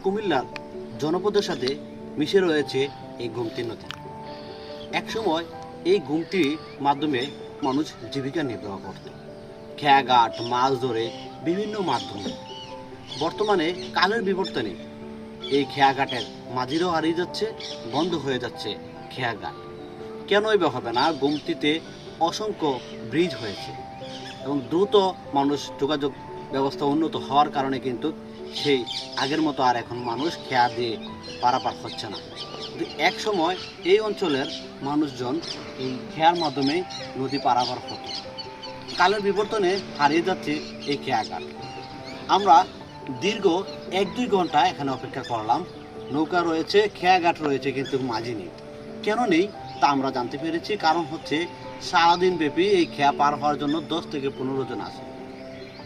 কুমিল্লার জনপদের সাথে মিশে রয়েছে এই গোমতী নদী। একসময় এই গোমতীর মাধ্যমে মানুষ জীবিকা নির্বাহ করত, খেয়াঘাট, মাছ ধরে বিভিন্ন মাধ্যমে। বর্তমানে কালের বিবর্তনে এই খেয়াঘাটের মাঝিরও হারিয়ে যাচ্ছে, বন্ধ হয়ে যাচ্ছে খেয়াঘাট। কেনই বা হবে না, গোমতীতে অসংখ্য ব্রিজ হয়েছে এবং দ্রুত মানুষ যোগাযোগ ব্যবস্থা উন্নত হওয়ার কারণে কিন্তু সেই আগের মতো আর এখন মানুষ খেয়া দিয়ে পারাপার হচ্ছে না। কিন্তু এক সময় এই অঞ্চলের মানুষজন এই খেয়ার মাধ্যমে নদী পারাপার হতো। কালের বিবর্তনে হারিয়ে যাচ্ছে এই খেয়াঘাট। আমরা দীর্ঘ 1-2 ঘন্টা এখানে অপেক্ষা করলাম। নৌকা রয়েছে, খেয়াঘাট রয়েছে, কিন্তু মাঝি নেই। কেন নেই তা আমরা জানতে পেরেছি। কারণ হচ্ছে সারাদিন ব্যাপী এই খেয়া পার হওয়ার জন্য 10 থেকে 15 জন আসে।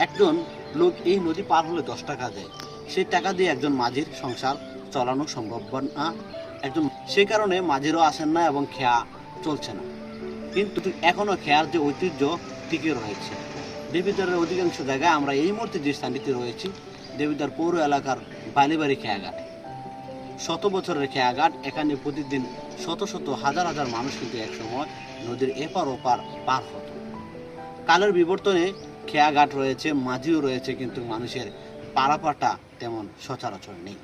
একজন লোক এই নদী পার হলে 10 টাকা দেয়। সেই টাকা দিয়ে একজন মাঝির সংসার চালানো সম্ভব না। সেই কারণে মাঝিরও আসেন না এবং খেয়া চলছে না। কিন্তু এখনো খেয়ার যে ঐতিহ্য টিকে রয়েছে। দেবিদ্বারের অধিকাংশ জায়গায় আমরা এই মুহূর্তে যে স্থানটিতে রয়েছি, দেবিদ্বার পৌর এলাকার বালিবাড়ি খেয়াঘাট, 100 বছরের খেয়াঘাট। এখানে প্রতিদিন শত শত হাজার হাজার মানুষ কিন্তু একসময় নদীর এপার ওপার পার হতো। কালের বিবর্তনে খেয়াঘাট রয়েছে, মাঝিও রয়েছে, কিন্তু মানুষের পারাপারটা তেমন সচরাচর নেই।